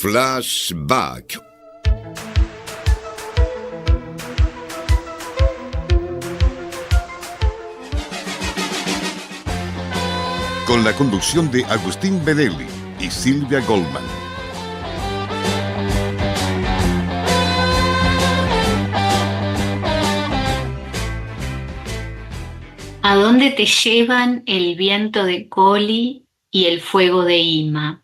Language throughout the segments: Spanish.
Flashback. Con la conducción de Agustín Benelli y Silvia Goldman. ¿A dónde te llevan el viento de Colli y el fuego de Ima?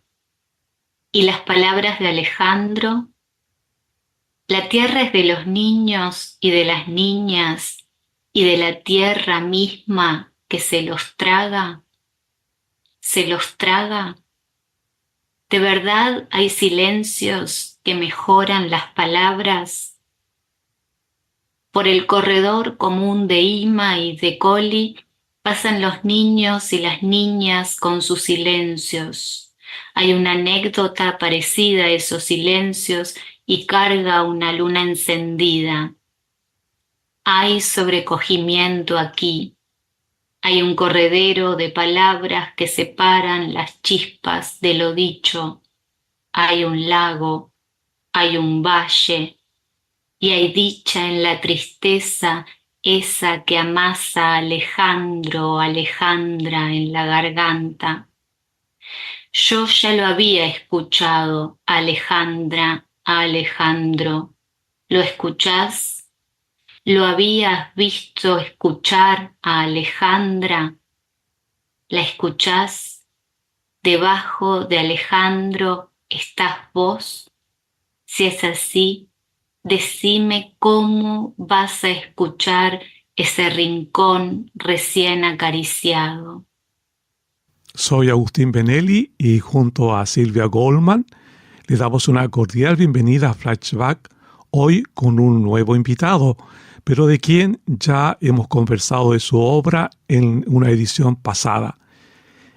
Y las palabras de Alejandro. La tierra es de los niños y de las niñas y de la tierra misma que se los traga. ¿Se los traga? ¿De verdad hay silencios que mejoran las palabras? Por el corredor común de Ima y de Colli pasan los niños y las niñas con sus silencios. Hay una anécdota parecida a esos silencios y carga una luna encendida. Hay sobrecogimiento aquí. Hay un corredero de palabras que separan las chispas de lo dicho. Hay un lago, hay un valle. Y hay dicha en la tristeza, esa que amasa a Alejandro o Alejandra en la garganta. Yo ya lo había escuchado, Alejandra, a Alejandro. ¿Lo escuchás? ¿Lo habías visto escuchar a Alejandra? ¿La escuchás? ¿Debajo de Alejandro estás vos? Si es así, decime cómo vas a escuchar ese rincón recién acariciado. Soy Agustín Benelli y junto a Silvia Goldman le damos una cordial bienvenida a Flashback, hoy con un nuevo invitado, pero de quien ya hemos conversado de su obra en una edición pasada.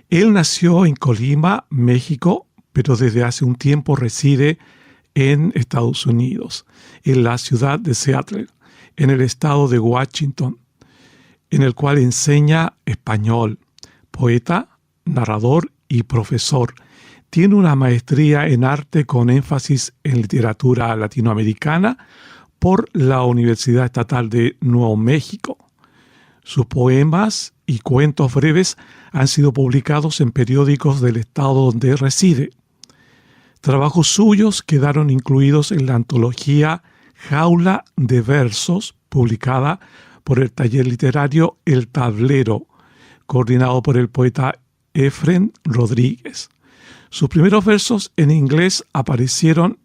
Él nació en Colima, México, pero desde hace un tiempo reside en Estados Unidos, en la ciudad de Seattle, en el estado de Washington, en el cual enseña español, poeta, narrador y profesor. Tiene una maestría en arte con énfasis en literatura latinoamericana por la Universidad Estatal de Nuevo México. Sus poemas y cuentos breves han sido publicados en periódicos del estado donde reside. Trabajos suyos quedaron incluidos en la antología Jaula de Versos, publicada por el taller literario El Tablero, coordinado por el poeta Efren Rodríguez. Sus primeros versos en inglés aparecieron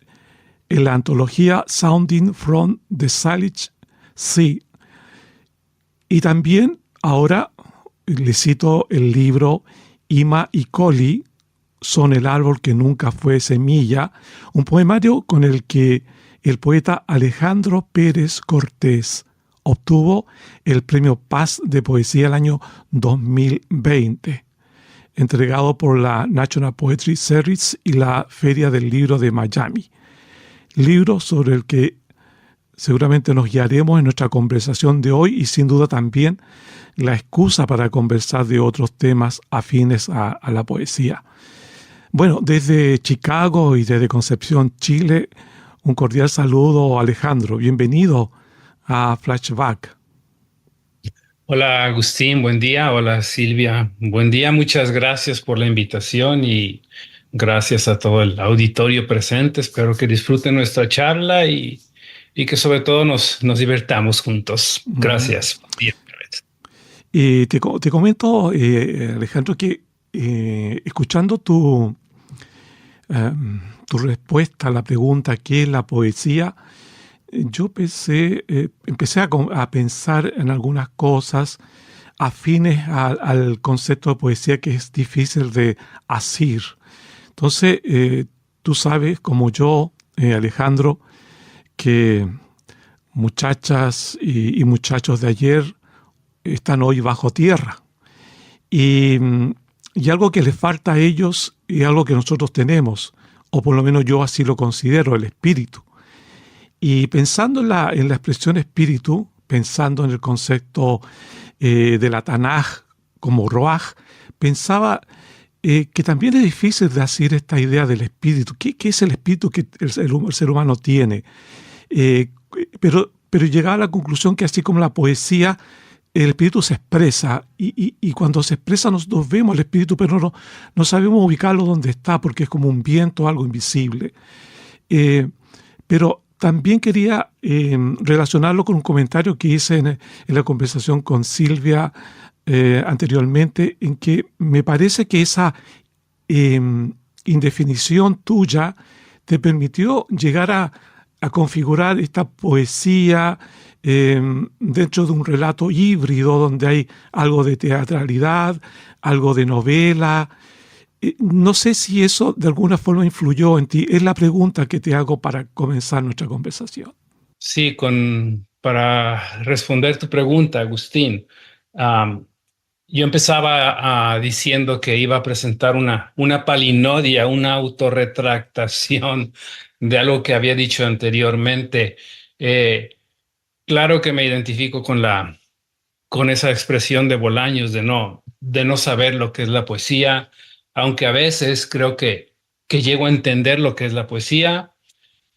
en la antología Sounding from the Salish Sea. Y también ahora le cito el libro Ima y Colli son el árbol que nunca fue semilla, un poemario con el que el poeta Alejandro Pérez Cortés obtuvo el Premio Paz de Poesía el año 2020, entregado por la National Poetry Series y la Feria del Libro de Miami. Libro sobre el que seguramente nos guiaremos en nuestra conversación de hoy y sin duda también la excusa para conversar de otros temas afines a la poesía. Bueno, desde Chicago y desde Concepción, Chile, un cordial saludo, Alejandro. Bienvenido a Flashback. Hola Agustín, buen día. Hola Silvia, buen día. Muchas gracias por la invitación y gracias a todo el auditorio presente. Espero que disfruten nuestra charla y que sobre todo nos divertamos juntos. Gracias. Te comento, Alejandro, que escuchando tu respuesta a la pregunta ¿qué es la poesía? Yo empecé a pensar en algunas cosas afines al concepto de poesía que es difícil de asir. Entonces, tú sabes, como yo, Alejandro, que muchachas y muchachos de ayer están hoy bajo tierra. Y algo que les falta a ellos y algo que nosotros tenemos, o por lo menos yo así lo considero, el espíritu. Y pensando en la expresión espíritu, pensando en el concepto de la Tanaj como Ruaj, pensaba que también es difícil decir esta idea del espíritu. ¿Qué es el espíritu que el ser humano tiene? Pero llegar a la conclusión que así como la poesía, el espíritu se expresa y cuando se expresa nosotros vemos el espíritu, pero no sabemos ubicarlo donde está porque es como un viento, algo invisible. Pero también quería relacionarlo con un comentario que hice en la conversación con Silvia anteriormente, en que me parece que esa indefinición tuya te permitió llegar a configurar esta poesía dentro de un relato híbrido donde hay algo de teatralidad, algo de novela. No sé si eso de alguna forma influyó en ti. Es la pregunta que te hago para comenzar nuestra conversación. Sí, para responder tu pregunta, Agustín, yo empezaba diciendo que iba a presentar una palinodia, una autorretractación de algo que había dicho anteriormente. Claro que me identifico con esa expresión de Bolaños de no saber lo que es la poesía, aunque a veces creo que llego a entender lo que es la poesía,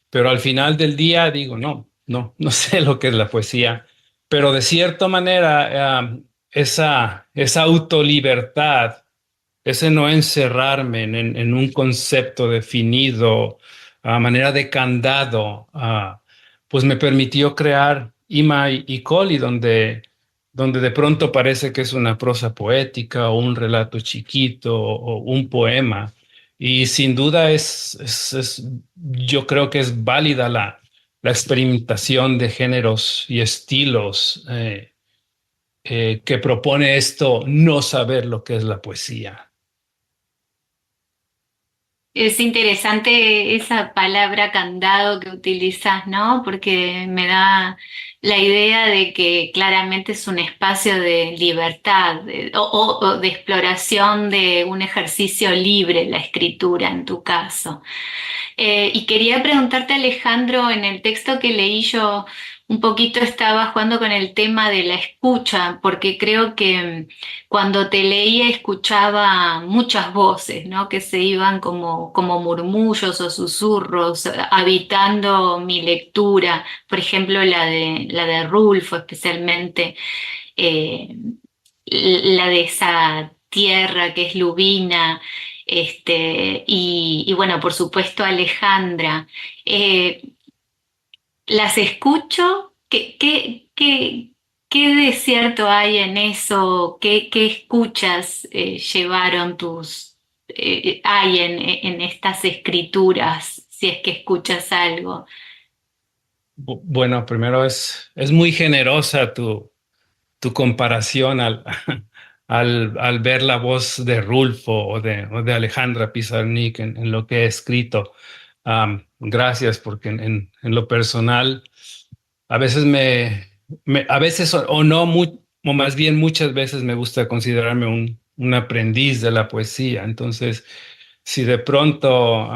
pero al final del día digo, no sé lo que es la poesía, pero de cierta manera esa autolibertad, ese no encerrarme en un concepto definido a manera de candado, pues me permitió crear Ima y Coli, donde de pronto parece que es una prosa poética o un relato chiquito o un poema. Y sin duda yo creo que es válida la experimentación de géneros y estilos que propone esto, no saber lo que es la poesía. Es interesante esa palabra candado que utilizas, ¿no? Porque me da la idea de que claramente es un espacio de libertad o de exploración de un ejercicio libre, la escritura en tu caso. Y quería preguntarte, Alejandro, en el texto que leí yo un poquito estaba jugando con el tema de la escucha, porque creo que cuando te leía escuchaba muchas voces, ¿no? Que se iban como murmullos o susurros, habitando mi lectura. Por ejemplo, la de Rulfo, especialmente eh, la de esa tierra que es Lubina. Y bueno, por supuesto, Alejandra. Las escucho. ¿Qué de cierto hay en eso? ¿Qué escuchas llevaron hay en estas escrituras, si es que escuchas algo? Bueno, primero es muy generosa tu comparación al ver la voz de Rulfo o de Alejandra Pizarnik en lo que he escrito. Gracias, porque en lo personal, a veces a veces o no, o más bien muchas veces me gusta considerarme un aprendiz de la poesía. Entonces, si de pronto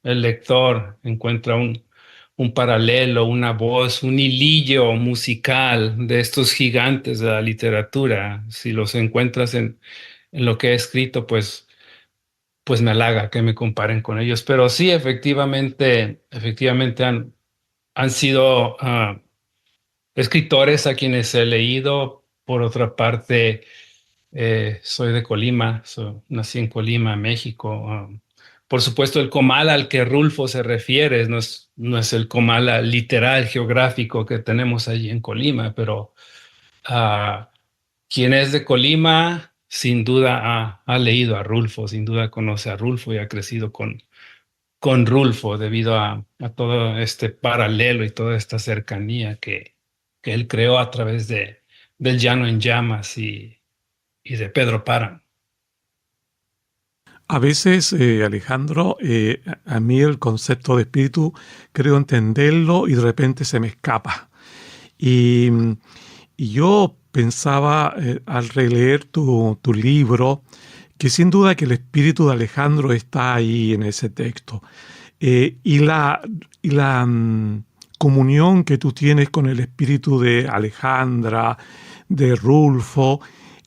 el lector encuentra un paralelo, una voz, un hilillo musical de estos gigantes de la literatura, si los encuentras en lo que he escrito, pues me halaga que me comparen con ellos. Pero sí, efectivamente han sido escritores a quienes he leído. Por otra parte, soy de Colima, nací en Colima, México. Por supuesto, el Comala al que Rulfo se refiere no es el Comala literal geográfico que tenemos allí en Colima, pero quien es de Colima sin duda ha leído a Rulfo, sin duda conoce a Rulfo y ha crecido con Rulfo debido a todo este paralelo y toda esta cercanía que él creó a través del Llano en Llamas y de Pedro Páramo. A veces, Alejandro, a mí el concepto de espíritu creo entenderlo y de repente se me escapa. Y yo pensaba al releer tu libro que sin duda que el espíritu de Alejandro está ahí en ese texto. Y la comunión que tú tienes con el espíritu de Alejandra, de Rulfo,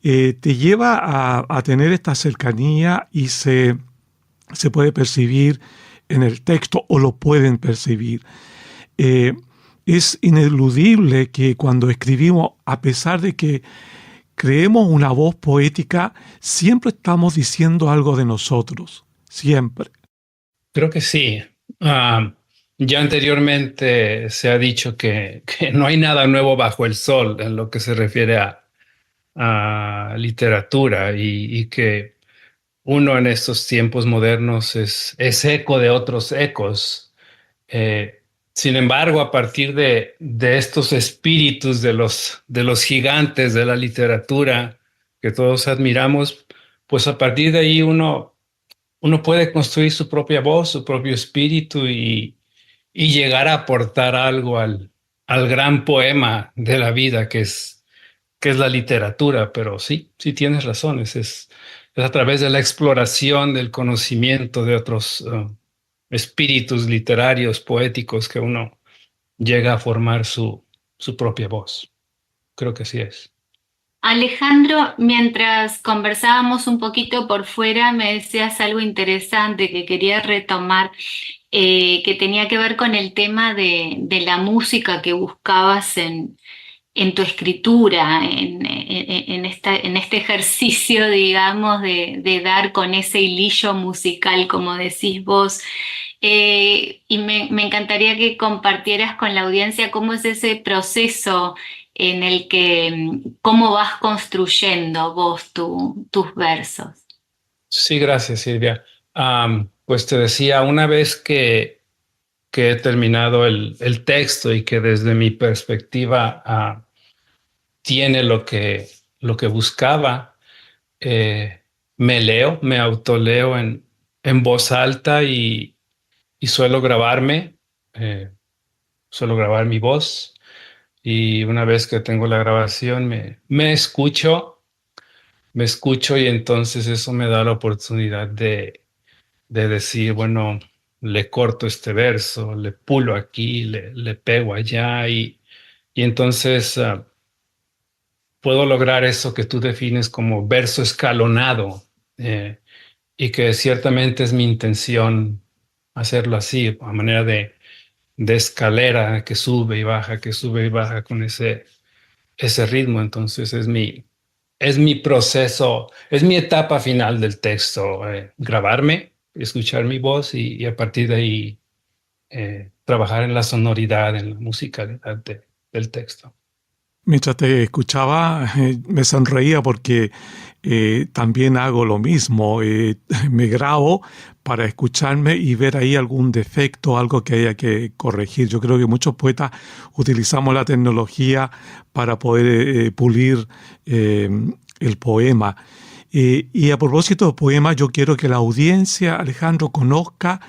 te lleva a tener esta cercanía y se puede percibir en el texto o lo pueden percibir. Es ineludible que cuando escribimos, a pesar de que creemos una voz poética, siempre estamos diciendo algo de nosotros, siempre. Creo que sí. Ya anteriormente se ha dicho que no hay nada nuevo bajo el sol en lo que se refiere a literatura y que uno en estos tiempos modernos es eco de otros ecos. Sin embargo, a partir de estos espíritus de los gigantes de la literatura que todos admiramos, pues a partir de ahí uno puede construir su propia voz, su propio espíritu y llegar a aportar algo al gran poema de la vida que es la literatura. Pero sí tienes razón, es a través de la exploración del conocimiento de otros espíritus literarios, poéticos, que uno llega a formar su propia voz. Creo que sí es. Alejandro, mientras conversábamos un poquito por fuera, me decías algo interesante que quería retomar, que tenía que ver con el tema de la música que buscabas en tu escritura, en este ejercicio, digamos, de dar con ese hilillo musical, como decís vos. Y me encantaría que compartieras con la audiencia cómo es ese proceso en el que, cómo vas construyendo vos tus versos. Sí, gracias, Silvia. Pues te decía, una vez que he terminado el texto y que desde mi perspectiva tiene lo que buscaba, me autoleo en voz alta y suelo grabar mi voz. Y una vez que tengo la grabación, me escucho y entonces eso me da la oportunidad de decir, bueno, le corto este verso, le pulo aquí, le pego allá y entonces puedo lograr eso que tú defines como verso escalonado, y que ciertamente es mi intención hacerlo así, a manera de escalera que sube y baja con ese ritmo. Entonces es mi proceso, es mi etapa final del texto, grabarme, escuchar mi voz y a partir de ahí trabajar en la sonoridad, en la musicalidad del texto. Mientras te escuchaba, me sonreía porque también hago lo mismo. Me grabo para escucharme y ver ahí algún defecto, algo que haya que corregir. Yo creo que muchos poetas utilizamos la tecnología para poder pulir el poema. Y a propósito de poema, yo quiero que la audiencia, Alejandro, conozca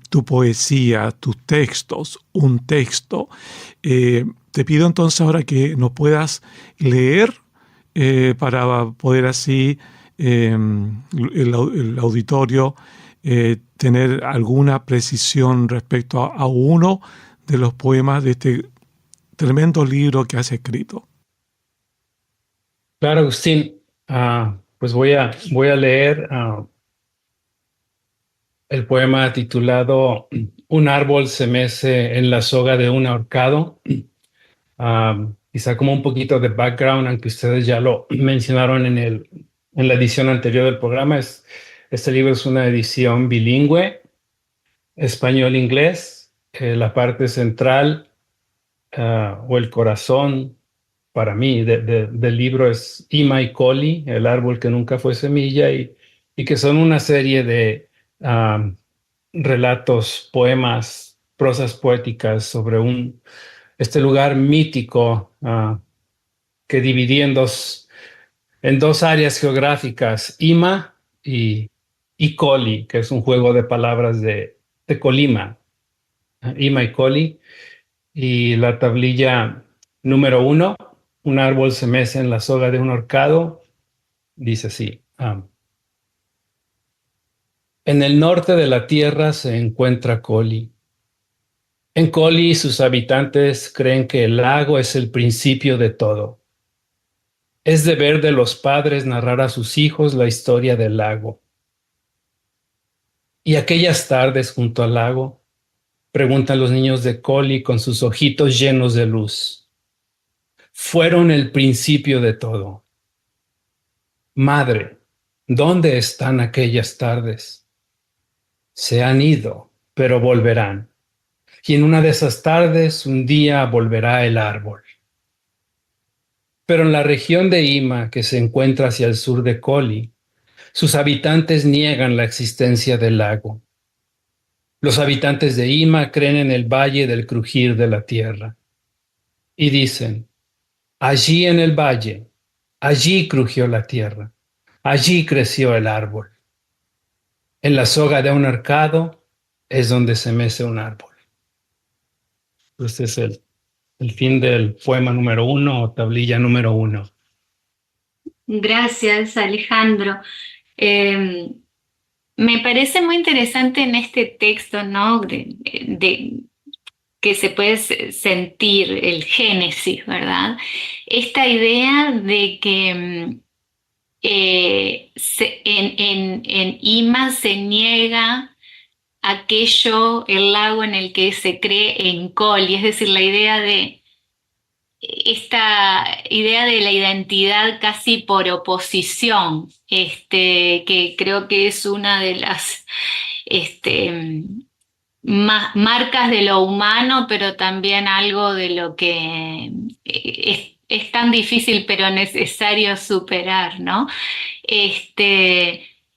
tu poesía, tus textos, un texto. Te pido entonces ahora que nos puedas leer para poder así el auditorio tener alguna precisión respecto a uno de los poemas de este tremendo libro que has escrito. Claro, Agustín. Pues voy a leer el poema titulado Un árbol se mece en la soga de un ahorcado. Quizá como un poquito de background, aunque ustedes ya lo mencionaron en la edición anterior del programa. Este libro es una edición bilingüe, español-inglés. La parte central o el corazón para mí del libro es Ima y Collie, el árbol que nunca fue semilla, y que son una serie de relatos, poemas, prosas poéticas sobre este lugar mítico que dividí en dos áreas geográficas, Ima y Collie, que es un juego de palabras de Colima, Ima y Collie. Y la tablilla número 1, un árbol se mece en la soga de un ahorcado, dice así: en el norte de la tierra se encuentra Collie. En Collie sus habitantes creen que el lago es el principio de todo. Es deber de los padres narrar a sus hijos la historia del lago. Y aquellas tardes junto al lago, preguntan los niños de Collie con sus ojitos llenos de luz. Fueron el principio de todo. Madre, ¿dónde están aquellas tardes? Se han ido, pero volverán. Y en una de esas tardes, un día volverá el árbol. Pero en la región de Ima, que se encuentra hacia el sur de Collie, sus habitantes niegan la existencia del lago. Los habitantes de Ima creen en el valle del crujir de la tierra. Y dicen, allí en el valle, allí crujió la tierra, allí creció el árbol. En la soga de un arcado es donde se mece un árbol. Este es el fin del poema número 1 o tablilla número 1. Gracias, Alejandro. Me parece muy interesante en este texto, ¿no? Que se puede sentir el génesis, ¿verdad? Esta idea de que en Ima se niega aquello, el lago en el que se cree en Collie, es decir, la idea de esta idea de la identidad casi por oposición, que creo que es una de las marcas de lo humano, pero también algo de lo que es tan difícil pero necesario superar, ¿no?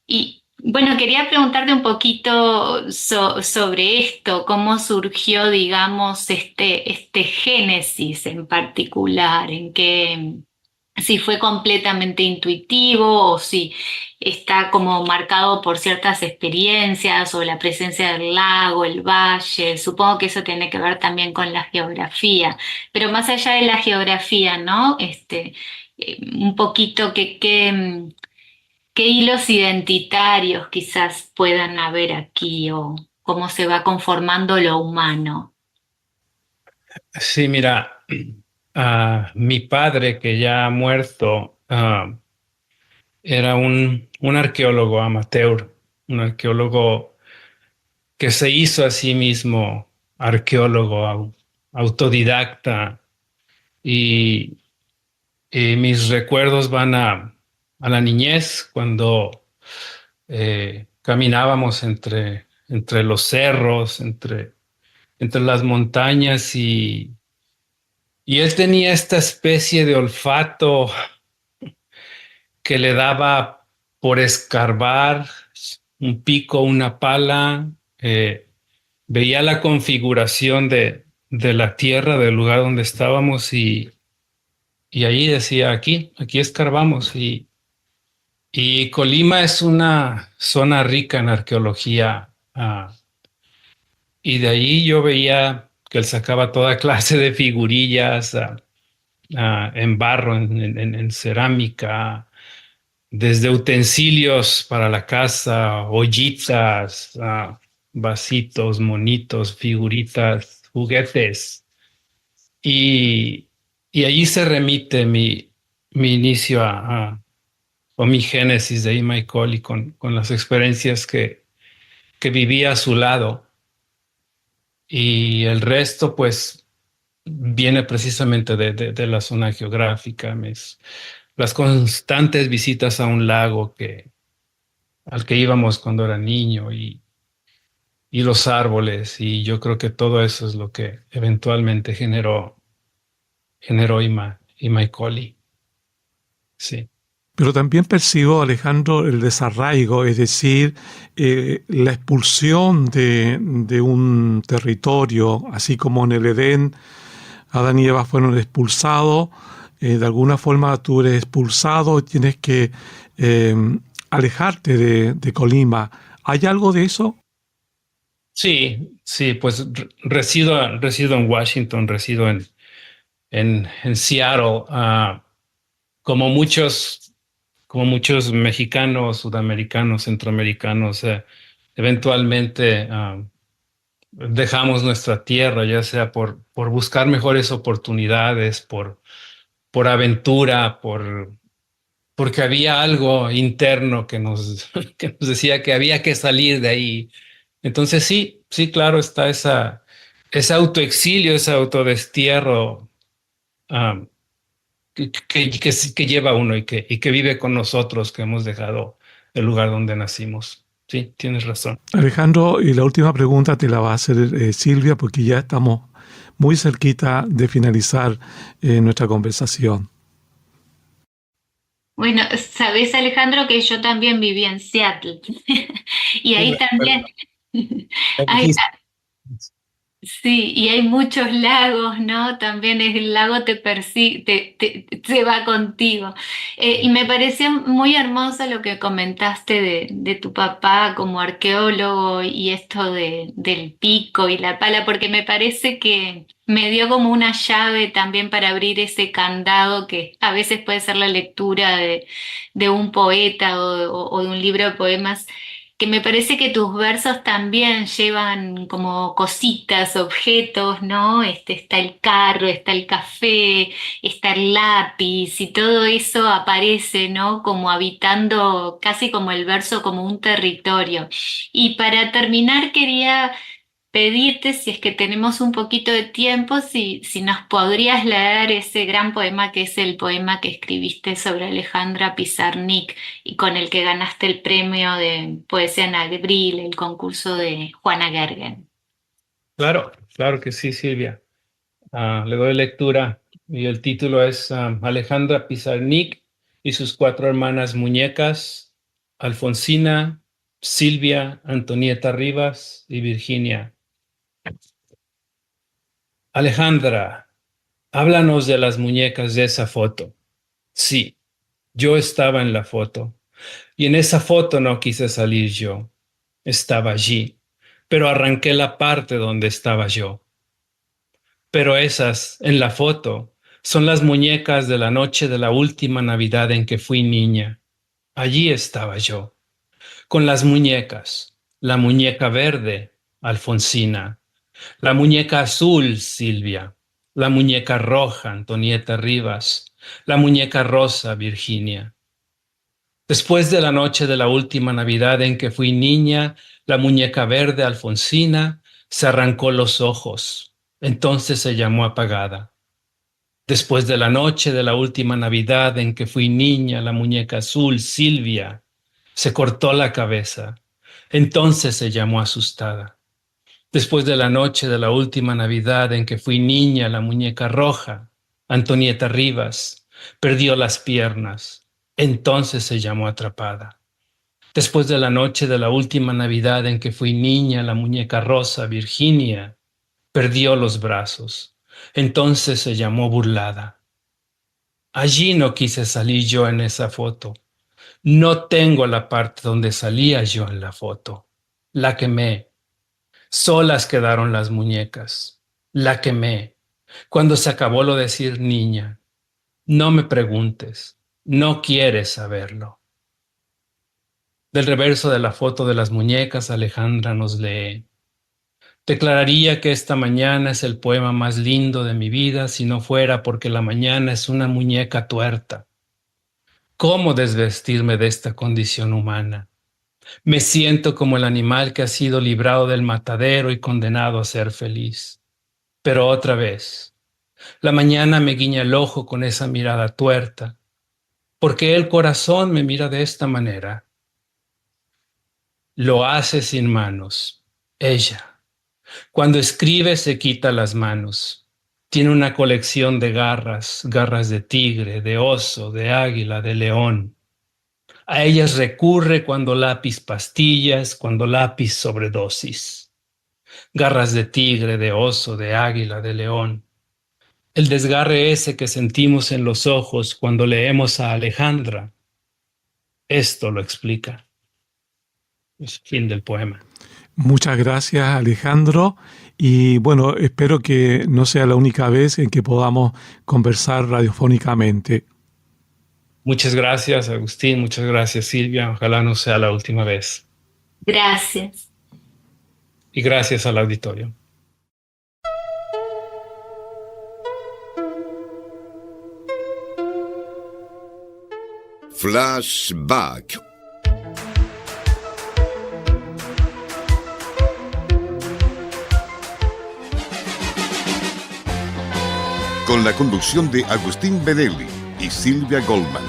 Y bueno, quería preguntarte un poquito sobre esto, cómo surgió, digamos, este génesis en particular, en que si fue completamente intuitivo o si está como marcado por ciertas experiencias o la presencia del lago, el valle. Supongo que eso tiene que ver también con la geografía, pero más allá de la geografía, ¿no? Un poquito qué hilos identitarios quizás puedan haber aquí o cómo se va conformando lo humano. Sí, mira, mi padre, que ya ha muerto, era un arqueólogo amateur, un arqueólogo que se hizo a sí mismo arqueólogo autodidacta y, y mis recuerdos van a la niñez cuando caminábamos entre los cerros, entre las montañas y él tenía esta especie de olfato que le daba por escarbar un pico, una pala, veía la configuración de la tierra, del lugar donde estábamos y ahí decía, aquí escarbamos. Y Colima es una zona rica en arqueología. Y de ahí yo veía que él sacaba toda clase de figurillas en barro, en cerámica, desde utensilios para la casa, ollitas, vasitos, monitos, figuritas, juguetes. Y, y allí se remite mi inicio o mi génesis de Ima y Collie con las experiencias que viví a su lado. Y el resto, pues, viene precisamente de la zona geográfica, las constantes visitas a un lago al que íbamos cuando era niño y los árboles. Y yo creo que todo eso es lo que eventualmente generó Ima y Collie. Sí. Pero también percibo, Alejandro, el desarraigo, es decir, la expulsión de un territorio, así como en el Edén, Adán y Eva fueron expulsados, de alguna forma tú eres expulsado, tienes que alejarte de Colima. ¿Hay algo de eso? Sí, pues resido en Washington, resido en Seattle, como muchos mexicanos, sudamericanos, centroamericanos, eventualmente dejamos nuestra tierra, ya sea por buscar mejores oportunidades, por aventura, porque había algo interno que que nos decía que había que salir de ahí. Entonces sí, claro, está ese autoexilio, ese autodestierro um, que lleva uno y que vive con nosotros, que hemos dejado el lugar donde nacimos. Sí, tienes razón. Alejandro, y la última pregunta te la va a hacer Silvia, porque ya estamos muy cerquita de finalizar nuestra conversación. Bueno, sabes, Alejandro, que yo también viví en Seattle. Y ahí también hay, sí, y hay muchos lagos, ¿no? También el lago te persigue, se va contigo. Y me pareció muy hermoso lo que comentaste de tu papá como arqueólogo y esto del pico y la pala, porque me parece que me dio como una llave también para abrir ese candado que a veces puede ser la lectura de un poeta o de un libro de poemas, que me parece que tus versos también llevan como cositas, objetos, ¿no? Está el carro, está el café, está el lápiz y todo eso aparece, ¿no? Como habitando casi como el verso como un territorio. Y para terminar quería pedirte, si es que tenemos un poquito de tiempo, si nos podrías leer ese gran poema que es el poema que escribiste sobre Alejandra Pizarnik y con el que ganaste el premio de Poesía en Abril, el concurso de Juana Gergen. Claro que sí, Silvia. Le doy lectura y el título es Alejandra Pizarnik y sus 4 hermanas muñecas, Alfonsina, Silvia, Antonieta Rivas y Virginia. Alejandra, háblanos de las muñecas de esa foto. Sí, yo estaba en la foto y en esa foto no quise salir yo. Estaba allí, pero arranqué la parte donde estaba yo. Pero esas, en la foto, son las muñecas de la noche de la última Navidad en que fui niña. Allí estaba yo, con las muñecas, la muñeca verde, Alfonsina, la muñeca azul, Silvia, la muñeca roja, Antonieta Rivas, la muñeca rosa, Virginia. Después de la noche de la última Navidad en que fui niña, la muñeca verde, Alfonsina, se arrancó los ojos. Entonces se llamó apagada. Después de la noche de la última Navidad en que fui niña, la muñeca azul, Silvia, se cortó la cabeza. Entonces se llamó asustada. Después de la noche de la última Navidad en que fui niña, la muñeca roja, Antonieta Rivas, perdió las piernas. Entonces se llamó atrapada. Después de la noche de la última Navidad en que fui niña, la muñeca rosa, Virginia, perdió los brazos. Entonces se llamó burlada. Allí no quise salir yo en esa foto. No tengo la parte donde salía yo en la foto. La quemé. Solas quedaron las muñecas. La quemé. Cuando se acabó lo de decir niña. No me preguntes. No quieres saberlo. Del reverso de la foto de las muñecas, Alejandra nos lee: declararía que esta mañana es el poema más lindo de mi vida si no fuera porque la mañana es una muñeca tuerta. ¿Cómo desvestirme de esta condición humana? Me siento como el animal que ha sido librado del matadero y condenado a ser feliz. Pero otra vez, la mañana me guiña el ojo con esa mirada tuerta. ¿Por qué el corazón me mira de esta manera? Lo hace sin manos. Ella. Cuando escribe se quita las manos. Tiene una colección de garras, garras de tigre, de oso, de águila, de león. A ellas recurre cuando lápiz pastillas, cuando lápiz sobredosis. Garras de tigre, de oso, de águila, de león. El desgarre ese que sentimos en los ojos cuando leemos a Alejandra. Esto lo explica. Es fin del poema. Muchas gracias, Alejandro. Y bueno, espero que no sea la única vez en que podamos conversar radiofónicamente. Muchas gracias, Agustín. Muchas gracias, Silvia. Ojalá no sea la última vez. Gracias. Y gracias al auditorio. Flashback. Con la conducción de Agustín Benelli y Silvia Goldman.